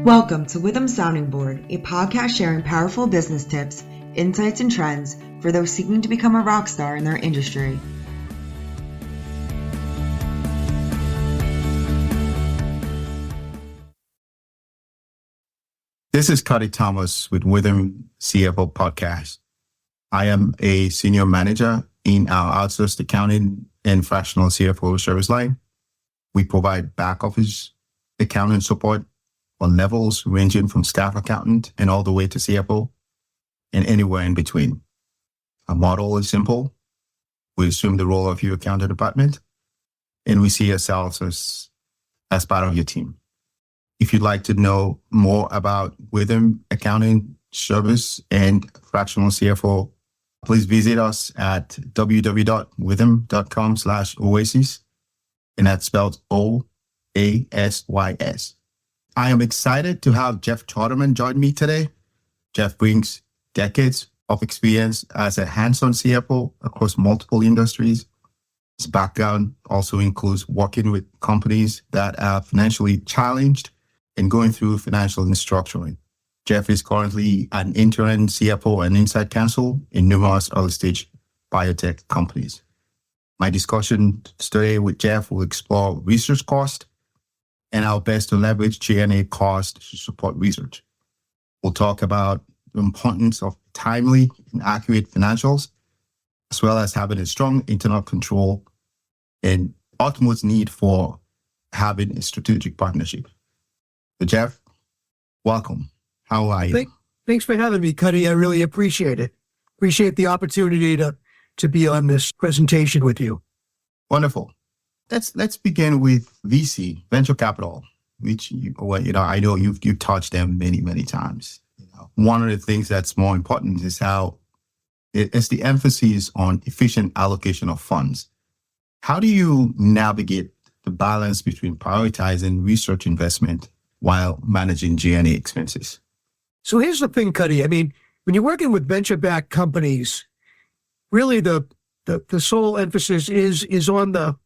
Welcome to Witham Sounding Board, a podcast sharing powerful business tips, insights, and trends for those seeking to become a rock star in their industry. This is Cuddy Thomas with Witham CFO Podcast. I am a senior manager in our outsourced accounting and fractional CFO service line. We provide back office accounting support on levels ranging from staff accountant and all the way to CFO and anywhere in between. Our model is simple. We assume the role of your accounting department and we see ourselves as part of your team. If you'd like to know more about Witham Accounting Service and Fractional CFO, please visit us at www.witham.com/oasis, and that's spelled OASYS. I am excited to have Jeff Charterman join me today. Jeff brings decades of experience as a hands-on CFO across multiple industries. His background also includes working with companies that are financially challenged and going through financial restructuring. Jeff is currently an interim CFO and inside counsel in numerous early-stage biotech companies. My discussion today with Jeff will explore research cost and how best to leverage G&A cost to support research. We'll talk about the importance of timely and accurate financials, as well as having a strong internal control and ultimate need for having a strategic partnership. So Jeff, welcome. How are you? Thanks for having me, Cuddy. I really appreciate it. Appreciate the opportunity to be on this presentation with you. Wonderful. Let's begin with VC, venture capital, which I know you've touched them many times. One of the things that's more important is how it's the emphasis on efficient allocation of funds. How do you navigate the balance between prioritizing research investment while managing G&A expenses? So here's the thing, Cuddy. I mean, when you're working with venture-backed companies, really the sole emphasis is on the,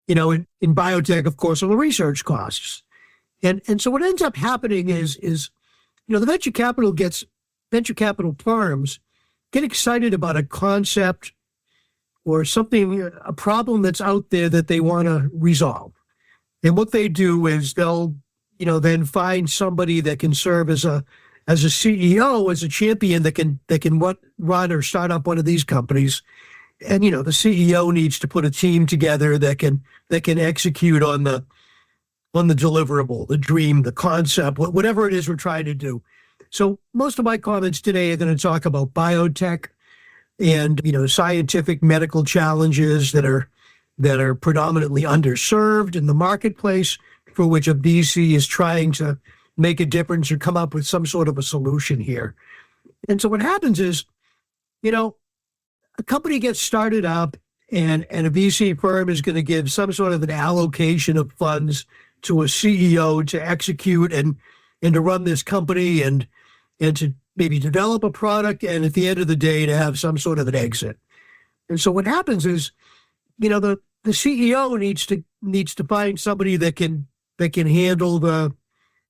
in biotech, of course, on the research costs. And so what ends up happening is the venture capital firms get excited about a concept or something, a problem that's out there that they want to resolve. And what they do is they'll then find somebody that can serve as a CEO, as a champion that can run or start up one of these companies. And, the CEO needs to put a team together that can execute on the deliverable, the dream, the concept, whatever it is we're trying to do. So most of my comments today are going to talk about biotech and, scientific medical challenges that are predominantly underserved in the marketplace, for which a VC is trying to make a difference or come up with some sort of a solution here. And so what happens is, a company gets started up and a VC firm is going to give some sort of an allocation of funds to a CEO to execute and to run this company and to maybe develop a product and at the end of the day to have some sort of an exit. And so what happens is, the CEO needs to find somebody that can handle the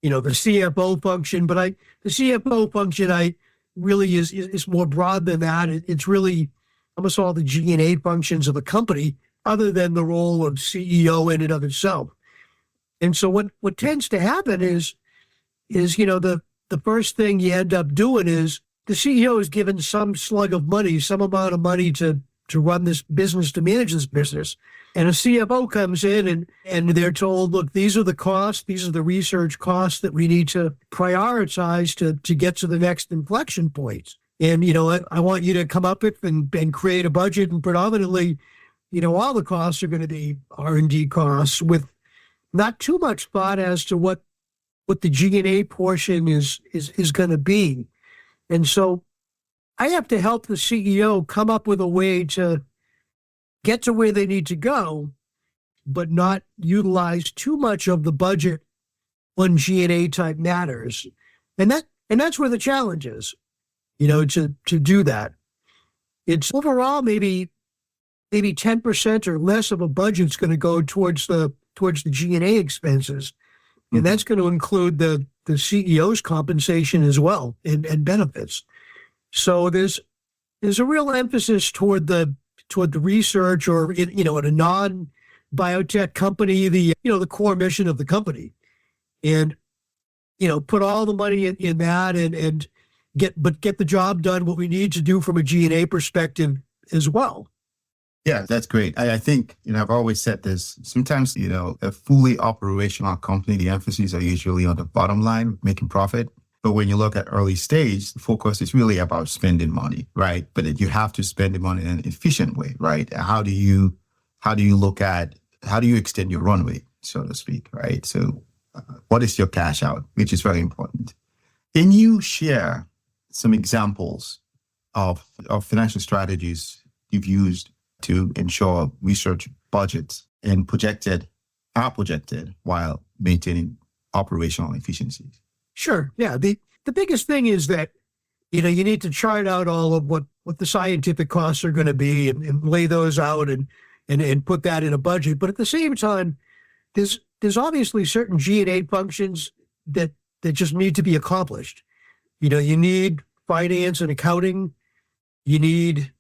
CFO function, but the CFO function really is more broad than that. It's really almost all the G&A functions of a company, other than the role of CEO in and of itself. And so what tends to happen is the first thing you end up doing is the CEO is given some slug of money, some amount of money to run this business, to manage this business. And a CFO comes in and they're told, look, these are the costs, these are the research costs that we need to prioritize to get to the next inflection points. And, I want you to come up with and create a budget, and predominantly, all the costs are going to be R&D costs with not too much thought as to what the G&A portion is going to be. And so I have to help the CEO come up with a way to get to where they need to go, but not utilize too much of the budget on G&A type matters. And that's where the challenge is, to do that. It's overall maybe 10% or less of a budget's going to go towards the G&A expenses. And that's going to include the the CEO's compensation as well and benefits. So there's a real emphasis toward the research, or in a non-biotech company, the core mission of the company, and put all the money in that and get the job done, what we need to do from a G&A perspective as well. Yeah, that's great. I think, I've always said this, sometimes, a fully operational company, the emphasis are usually on the bottom line, making profit. But when you look at early stage, the focus is really about spending money, right? But you have to spend the money in an efficient way, right? How do you extend your runway, so to speak, right? So what is your cash out, which is very important. Can you share some examples of financial strategies you've used to ensure research budgets are projected while maintaining operational efficiencies? Sure. Yeah. The biggest thing is that, you need to chart out all of what the scientific costs are going to be and lay those out and put that in a budget. But at the same time, there's obviously certain G&A functions that just need to be accomplished. You need finance and accounting. You need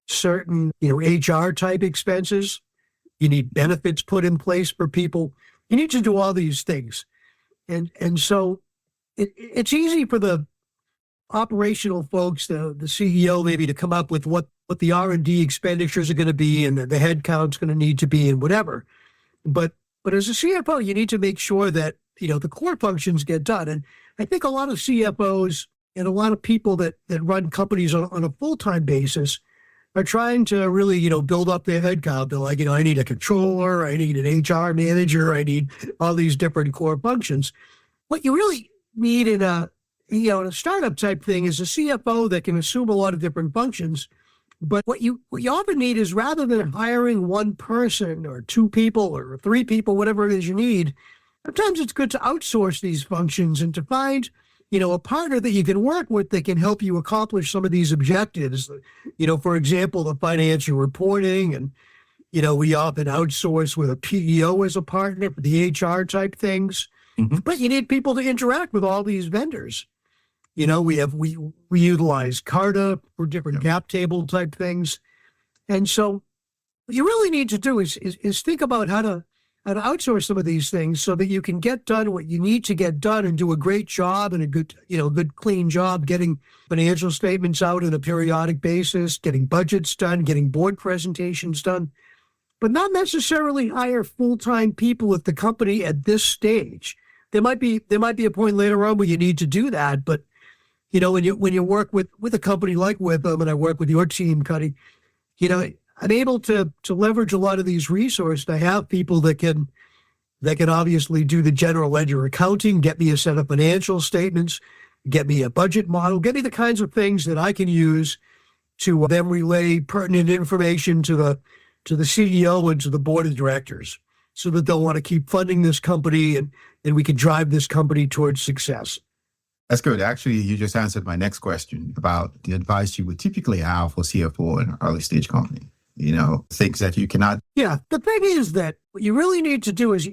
certain, HR type expenses. You need benefits put in place for people. You need to do all these things. And so it's easy for the operational folks, the CEO maybe, to come up with what the R&D expenditures are going to be and the head count's going to need to be and whatever. But as a CFO, you need to make sure that, the core functions get done. And I think a lot of CFOs and a lot of people that run companies on a full-time basis are trying to really, build up their headcount. They're like, I need a controller, I need an HR manager, I need all these different core functions. What you really need in a startup type thing is a CFO that can assume a lot of different functions. But what you often need is, rather than hiring one person or two people or three people, whatever it is you need, sometimes it's good to outsource these functions and to find, a partner that you can work with that can help you accomplish some of these objectives. For example, the financial reporting, and, we often outsource with a PEO as a partner for the HR type things. Mm-hmm. But you need people to interact with all these vendors. We utilize Carta for different cap table type things. And so what you really need to do is think about how to outsource some of these things so that you can get done what you need to get done and do a great job and a good clean job getting financial statements out on a periodic basis, getting budgets done, getting board presentations done, but not necessarily hire full-time people at the company at this stage. There might be a point later on where you need to do that, but when you work with a company like Witham, and I work with your team, Cuddy, I'm able to leverage a lot of these resources. I have people that can obviously do the general ledger accounting, get me a set of financial statements, get me a budget model, get me the kinds of things that I can use to then relay pertinent information to the CEO and to the board of directors, so that they'll want to keep funding this company and we can drive this company towards success. That's good. Actually, you just answered my nenext question about the advice you would typically have for CFO in an early stage company. Things that you cannot. Yeah. The thing is that what you really need to do is,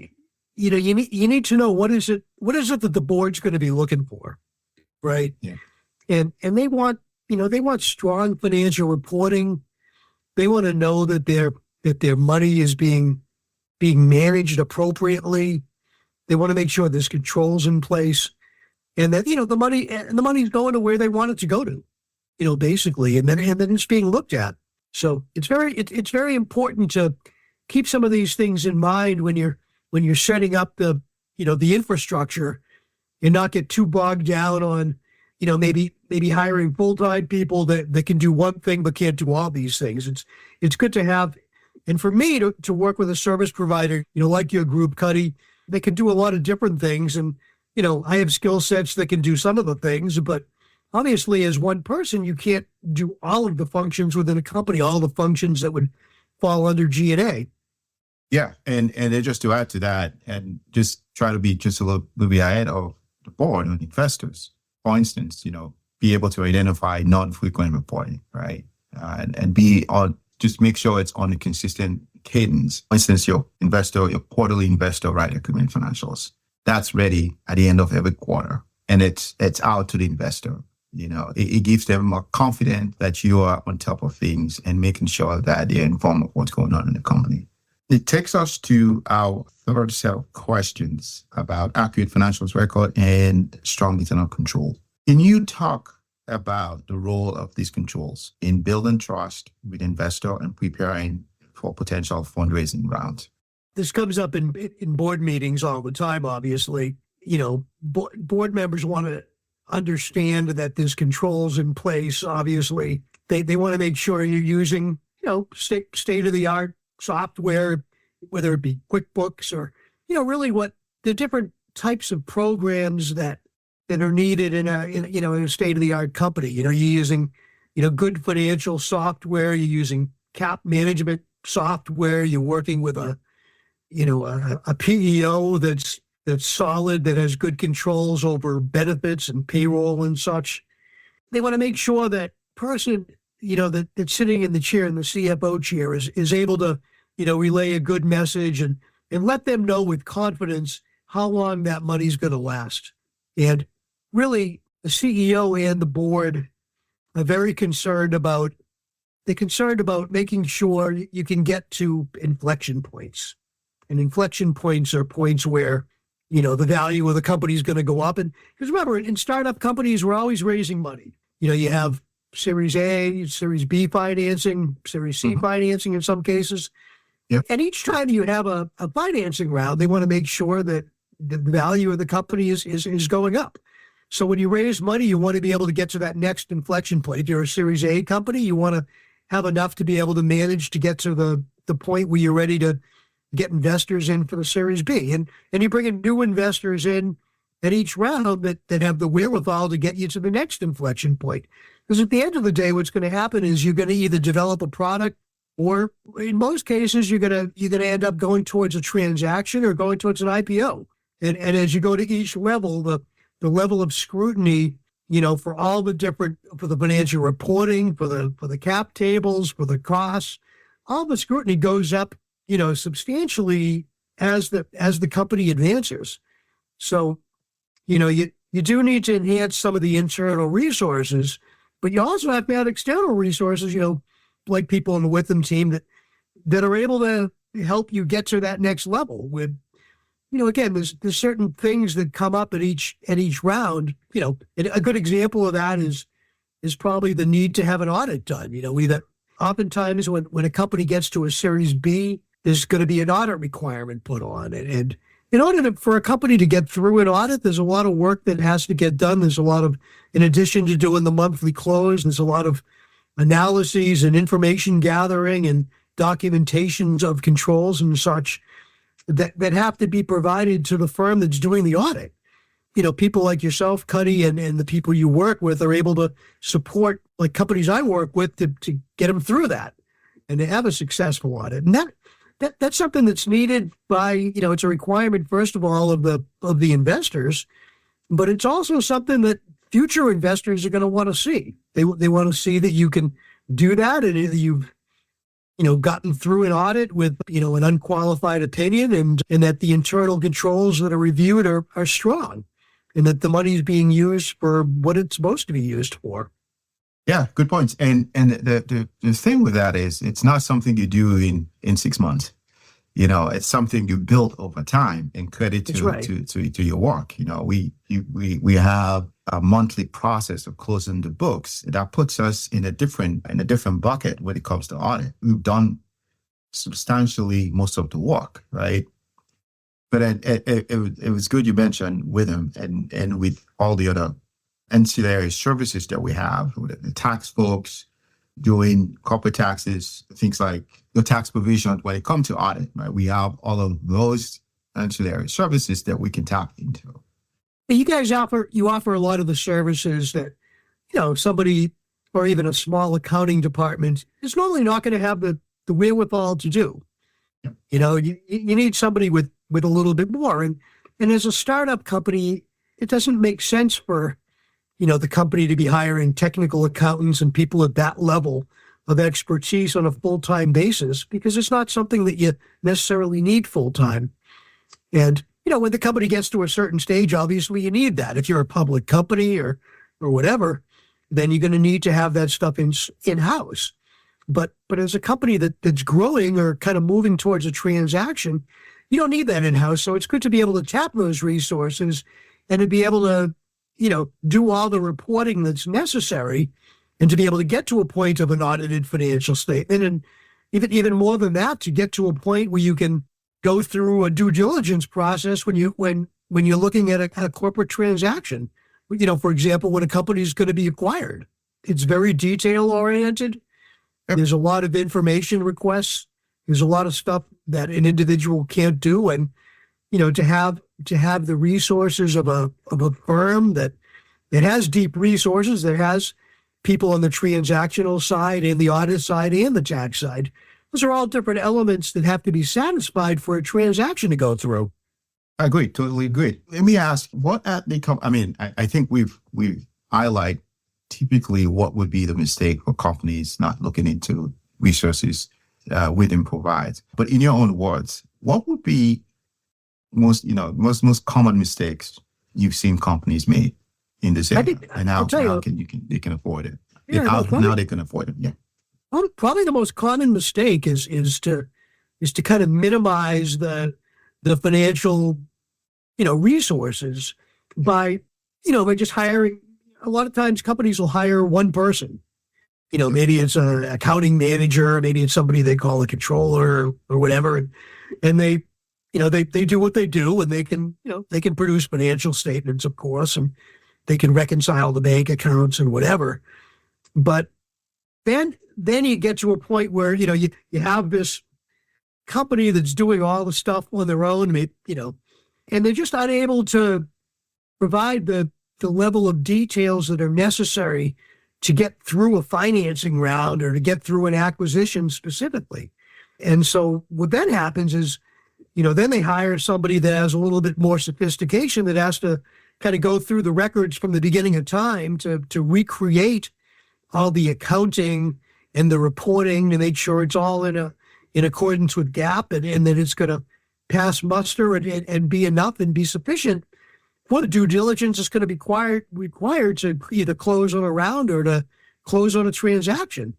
you need to know what is it that the board's going to be looking for. Right. Yeah. And they want strong financial reporting. They want to know that their money is being managed appropriately. They want to make sure there's controls in place, and that, the money's going to where they want it to go to, basically, and then it's being looked at. So it's very important to keep some of these things in mind when you're setting up the infrastructure, and not get too bogged down on, maybe hiring full-time people that can do one thing but can't do all these things. It's good to have, and for me to work with a service provider, like your group, Cuddy, they can do a lot of different things. And, I have skill sets that can do some of the things, but obviously as one person, you can't do all of the functions within a company, all the functions that would fall under G&A. Yeah. And then just to add to that, and just try to be just a little bit ahead of the board and investors, for instance, be able to identify non-frequent reporting, right? And just make sure it's on a consistent cadence. For instance, your quarterly investor right equipment financials. that's ready at the end of every quarter, and it's out to the investor. It gives them more confidence that you are on top of things and making sure that they're informed of what's going on in the company. It takes us to our third set of questions about accurate financials record and strong internal control. Can you talk about the role of these controls in building trust with investor and preparing for potential fundraising rounds? This comes up in board meetings all the time, obviously. Board members want to understand that there's controls in place, obviously. They want to make sure you're using, state-of-the-art software, whether it be QuickBooks or, really what the different types of programs that are needed in a state-of-the-art company. You're using, good financial software, you're using cap management software, you're working with a PEO that's solid, that has good controls over benefits and payroll and such. They want to make sure that person, that's sitting in the chair, in the CFO chair, is able to, relay a good message and let them know with confidence how long that money's going to last. And really, the CEO and the board are very concerned about making sure you can get to inflection points. And inflection points are points where, the value of the company is going to go up. And because remember, in startup companies, we're always raising money. You have Series A, Series B financing, Series C financing in some cases. Yep. And each time you have a financing round, they want to make sure that the value of the company is going up. So when you raise money, you want to be able to get to that next inflection point. If you're a Series A company, you want to have enough to be able to manage to get to the point where you're ready to get investors in for the Series B. And you bring in new investors in at each round that have the wherewithal to get you to the next inflection point. Because at the end of the day, what's going to happen is you're going to either develop a product, or in most cases, you're going to end up going towards a transaction or going towards an IPO. And as you go to each level, the level of scrutiny, for all the different, for the financial reporting, for the cap tables, for the costs, all the scrutiny goes up, substantially as the company advances. So, you do need to enhance some of the internal resources, but you also have to have external resources, like people in the Witham team that are able to help you get to that next level with, again, there's certain things that come up at each round. And a good example of that is probably the need to have an audit done. That oftentimes when a company gets to a Series B, there's going to be an audit requirement put on it. And in order for a company to get through an audit, there's a lot of work that has to get done. There's a lot of, in addition to doing the monthly close, there's a lot of analyses and information gathering and documentations of controls and such that have to be provided to the firm that's doing the audit. People like yourself, Cuddy, and the people you work with are able to support, like companies I work with, to get them through that and to have a successful audit. And that's something that's needed by, it's a requirement, first of all, of the investors, but it's also something that future investors are going to want to see. They want to see that you can do that, and you've gotten through an audit with, an unqualified opinion, and that the internal controls that are reviewed are strong, and that the money is being used for what it's supposed to be used for. Yeah, good points. And the thing with that is it's not something you do in 6 months. It's something you build over time, and credit to your work. We have a monthly process of closing the books that puts us in a different bucket when it comes to audit. We've done substantially most of the work, right? But it was good you mentioned with them and with all the other ancillary services that we have, with the tax folks doing corporate taxes, things like the tax provision when it comes to audit, right? We have all of those ancillary services that we can tap into. You guys offer a lot of the services that, somebody or even a small accounting department is normally not going to have the wherewithal to do. Yep. You need somebody with a little bit more. And as a startup company, it doesn't make sense for, the company to be hiring technical accountants and people at that level of expertise on a full-time basis, because it's not something that you necessarily need full-time. And, when the company gets to a certain stage, obviously you need that. If you're a public company or whatever, then you're going to need to have that stuff in-house. But as a company that's growing or kind of moving towards a transaction, you don't need that in-house. So it's good to be able to tap those resources and to be able to, do all the reporting that's necessary and to be able to get to a point of an audited financial statement. And even more than that, to get to a point where you can go through a due diligence process when you're looking at a corporate transaction. For example, when a company is going to be acquired, it's very detail oriented. There's a lot of information requests. There's a lot of stuff that an individual can't do. And, to have the resources of a firm that has deep resources, that has people on the transactional side and the audit side and the tax side. Those are all different elements that have to be satisfied for a transaction to go through. I agree. Totally agree. Let me ask, what at the I think we've highlight typically what would be the mistake for companies not looking into resources within provides. But in your own words, what would be most common mistakes you've seen companies make in this area? And how they can avoid it? Yeah, how they can avoid it? Yeah. Well, probably the most common mistake is to kind of minimize the financial, resources by just hiring. A lot of times companies will hire one person. Maybe it's an accounting manager, maybe it's somebody they call a controller or whatever. And they do what they do, and they can produce financial statements, of course, and they can reconcile the bank accounts and whatever. But then you get to a point where, you have this company that's doing all the stuff on their own, and they're just unable to provide the level of details that are necessary to get through a financing round or to get through an acquisition specifically. And so what then happens is, then they hire somebody that has a little bit more sophistication that has to kind of go through the records from the beginning of time to recreate all the accounting and the reporting to make sure it's all in accordance with GAAP and that it's going to pass muster and be enough and be sufficient for the due diligence is going to be required to either close on a round or to close on a transaction.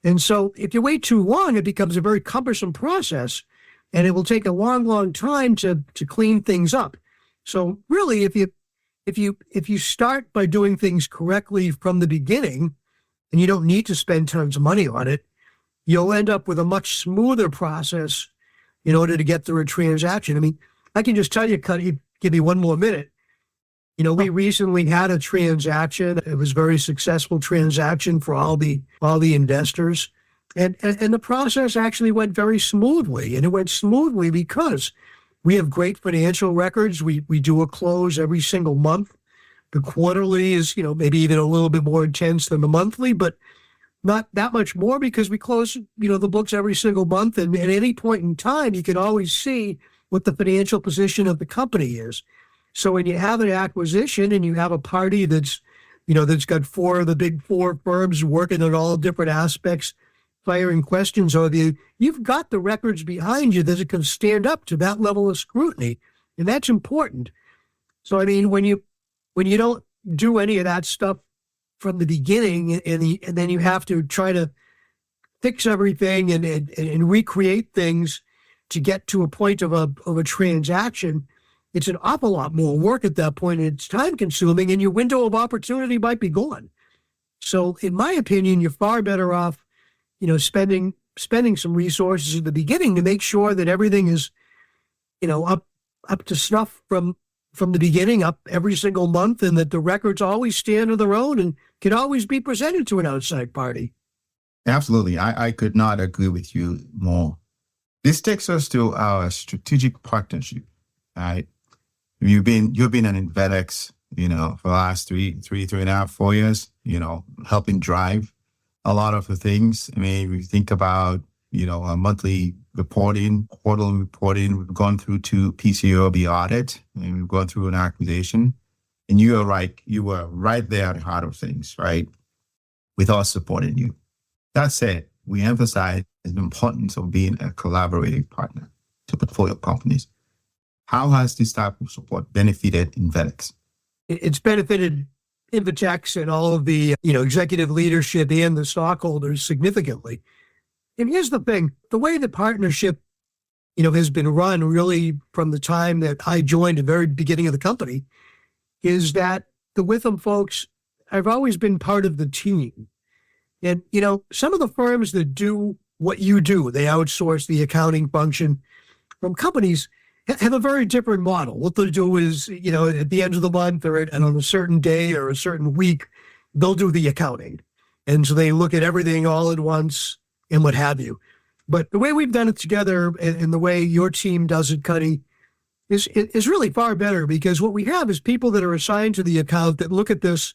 And so if you wait too long, it becomes a very cumbersome process, and it will take a long, long time to clean things up. So really, if you start by doing things correctly from the beginning, and you don't need to spend tons of money on it, you'll end up with a much smoother process in order to get through a transaction. I can just tell you, Cuddy, give me one more minute. We recently had a transaction. It was a very successful transaction for all the investors. And the process actually went very smoothly. And it went smoothly because we have great financial records. We do a close every single month. The quarterly is, maybe even a little bit more intense than the monthly, but not that much more because we close, the books every single month. And at any point in time, you can always see what the financial position of the company is. So when you have an acquisition and you have a party that's got four of the big four firms working on all different aspects, firing questions over you, you've got the records behind you that can stand up to that level of scrutiny. And that's important. So, when you don't do any of that stuff from the beginning and then you have to try to fix everything and recreate things to get to a point of a transaction, it's an awful lot more work at that point. It's time consuming and your window of opportunity might be gone. So in my opinion, you're far better off, spending some resources at the beginning to make sure that everything is, up to snuff from the beginning up every single month, and that the records always stand on their own and can always be presented to an outside party. Absolutely. I could not agree with you more. This takes us to our strategic partnership, right? You've been in FedEx, for the last three and a half, 4 years, helping drive a lot of the things. We think about, a monthly reporting, quarterly reporting. We've gone through 2 PCAOB audit, and we've gone through an acquisition. And you are right. You were right there at the heart of things, right? With us supporting you. That said, we emphasize the importance of being a collaborative partner to portfolio companies. How has this type of support benefited Invetex? It's benefited Invitex and all of the, executive leadership and the stockholders significantly. And here's the thing, the way the partnership, has been run really from the time that I joined, the very beginning of the company, is that the Witham folks have always been part of the team. And, some of the firms that do what you do, they outsource the accounting function from companies, have a very different model. What they'll do is, at the end of the month or on a certain day or a certain week, they'll do the accounting. And so they look at everything all at once and what have you. But the way we've done it together and the way your team does it, Cuddy, is really far better, because what we have is people that are assigned to the account that look at this,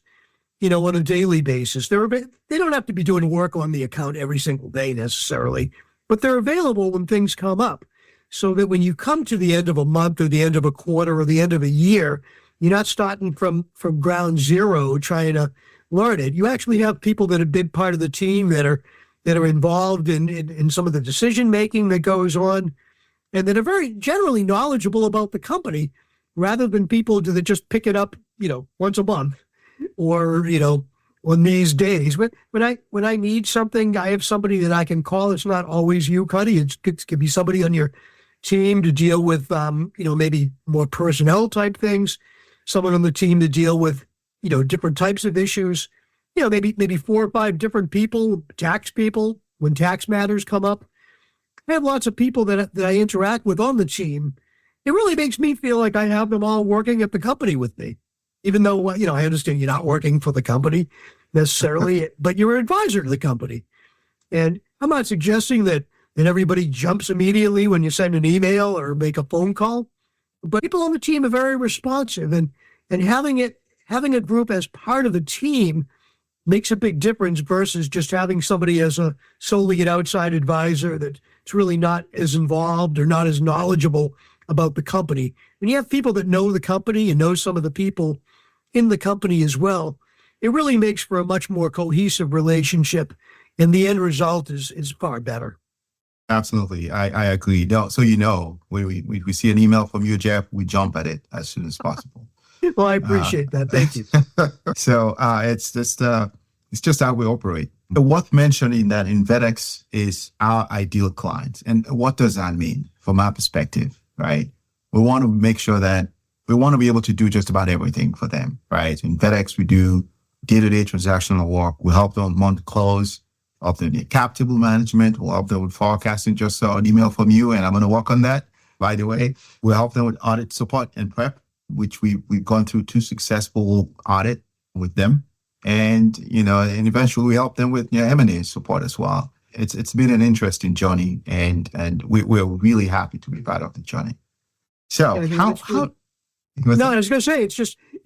on a daily basis. They don't have to be doing work on the account every single day necessarily, but they're available when things come up. So that when you come to the end of a month or the end of a quarter or the end of a year, you're not starting from ground zero trying to learn it. You actually have people that have been part of the team that are involved in some of the decision making that goes on, and that are very generally knowledgeable about the company, rather than people that just pick it up, once a month or, on these days. When I need something, I have somebody that I can call. It's not always you, Cuddy. It could be somebody on your team to deal with, maybe more personnel type things, someone on the team to deal with, different types of issues, maybe 4 or 5 different people, tax people, when tax matters come up. I have lots of people that I interact with on the team. It really makes me feel like I have them all working at the company with me, even though, I understand you're not working for the company necessarily, but you're an advisor to the company. And I'm not suggesting that everybody jumps immediately when you send an email or make a phone call, but people on the team are very responsive, and having a group as part of the team makes a big difference versus just having somebody as solely an outside advisor that's really not as involved or not as knowledgeable about the company. When you have people that know the company and know some of the people in the company as well, it really makes for a much more cohesive relationship, and the end result is far better. Absolutely. I agree. No, so, when we see an email from you, Jeff, we jump at it as soon as possible. Well, I appreciate that. Thank you. So it's just how we operate. Worth mentioning that Invetex is our ideal client. And what does that mean from our perspective, right? We want to make sure that we want to be able to do just about everything for them, right? In Invetex, we do day-to-day transactional work. We help them month close, help them with cap table management. We'll help them with forecasting. Just saw an email from you, and I'm going to work on that, by the way. We'll help them with audit support and prep, which we've gone through 2 successful audit with them. And, and eventually we help them with M&A support as well. It's been an interesting journey, and we're really happy to be part of the journey. So No, I was going to say,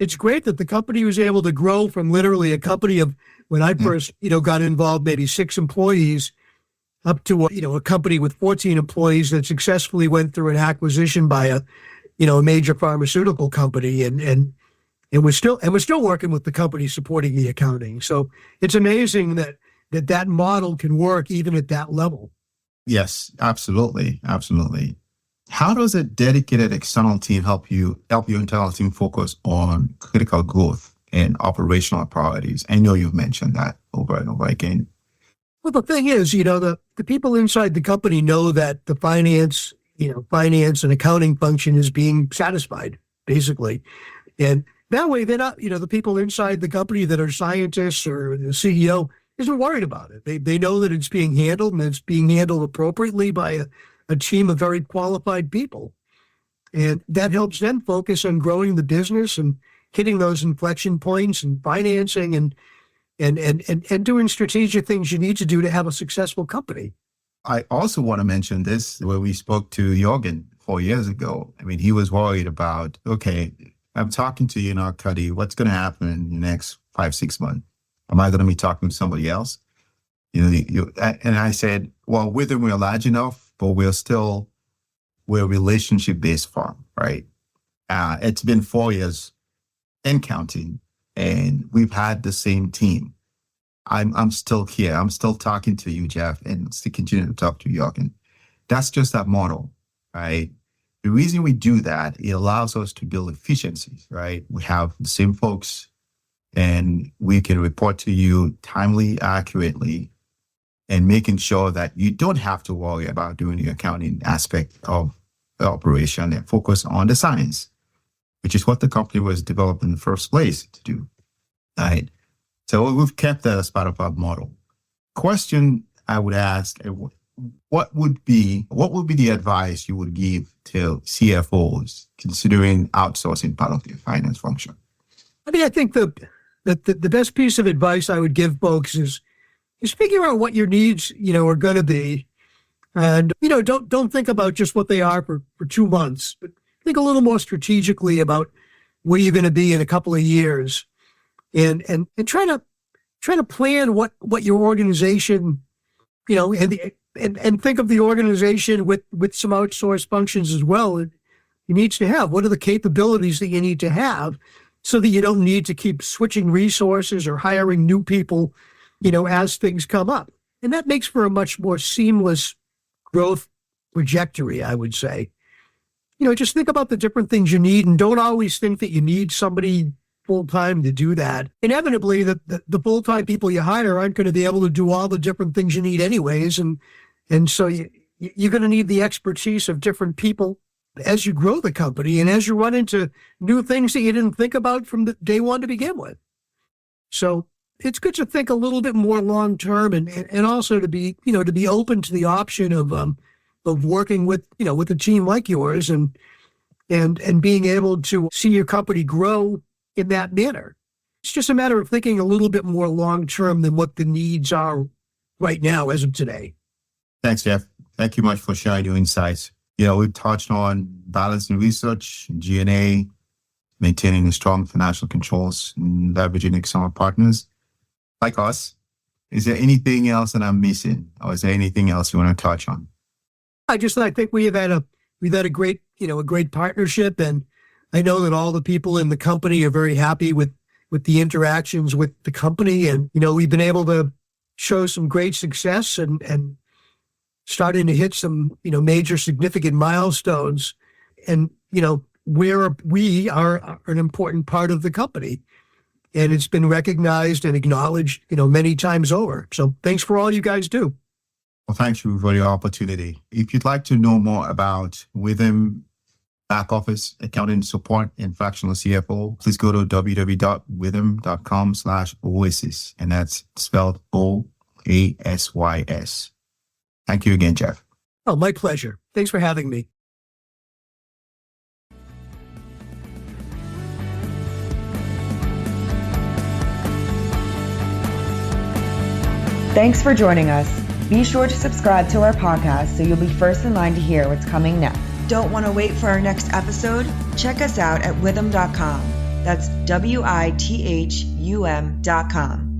it's great that the company was able to grow from literally a company of, when I first, got involved, maybe 6 employees, up to, a company with 14 employees that successfully went through an acquisition by a major pharmaceutical company, and we're still working with the company supporting the accounting. So it's amazing that model can work even at that level. Yes, absolutely. Absolutely. How does a dedicated external team help your internal team focus on critical growth and operational priorities? I know you've mentioned that over and over again. Well, the thing is, the people inside the company know that the finance and accounting function is being satisfied, basically. And that way they're not, the people inside the company that are scientists or the CEO isn't worried about it. They know that it's being handled, and it's being handled appropriately by a team of very qualified people. And that helps them focus on growing the business and hitting those inflection points and financing and doing strategic things you need to do to have a successful company. I also want to mention this, where we spoke to Jorgen 4 years ago. I mean, he was worried about, okay, I'm talking to you now, Cuddy, what's going to happen in the next 5-6 months? Am I going to be talking to somebody else? And I said, well, whether we're large enough, but we're a relationship-based firm, right? It's been 4 years and counting, and we've had the same team. I'm still here. I'm still talking to you, Jeff, and still continue to talk to Jorgen. That's just that model, right? The reason we do that, it allows us to build efficiencies, right? We have the same folks and we can report to you timely, accurately, and making sure that you don't have to worry about doing the accounting aspect of the operation and focus on the science, which is what the company was developed in the first place to do, right? So we've kept that as part of our model. Question I would ask, what would be the advice you would give to CFOs considering outsourcing part of their finance function? I mean, I think the best piece of advice I would give folks is figure out what your needs, are going to be. And, don't think about just what they are for 2 months, but think a little more strategically about where you're going to be in a couple of years and try to plan what your organization, and think of the organization with some outsourced functions as well. It needs to have, what are the capabilities that you need to have so that you don't need to keep switching resources or hiring new people, as things come up. And that makes for a much more seamless growth trajectory, I would say. Just think about the different things you need and don't always think that you need somebody full-time to do that. Inevitably, the full-time people you hire aren't going to be able to do all the different things you need anyways. And so you're going to need the expertise of different people as you grow the company and as you run into new things that you didn't think about from the day one to begin with. So it's good to think a little bit more long-term and also to be open to the option of working with a team like yours and being able to see your company grow in that manner. It's just a matter of thinking a little bit more long-term than what the needs are right now as of today. Thanks, Jeff. Thank you much for sharing your insights. We've touched on balancing research, G&A, maintaining strong financial controls, and leveraging external partners like us. Is there anything else that I'm missing, or is there anything else you want to touch on? I think we've had a great, a great partnership, and I know that all the people in the company are very happy with the interactions with the company, and we've been able to show some great success and starting to hit some major significant milestones, and where we are an important part of the company, and it's been recognized and acknowledged many times over. So thanks for all you guys do. Well, thank you for the opportunity. If you'd like to know more about Witham back office accounting support and fractional CFO, please go to www.witham.com/oasis, and that's spelled OASYS. Thank you again, Jeff. Oh, my pleasure. Thanks for having me. Thanks for joining us. Be sure to subscribe to our podcast so you'll be first in line to hear what's coming next. Don't want to wait for our next episode? Check us out at witham.com. That's WITHUM.com.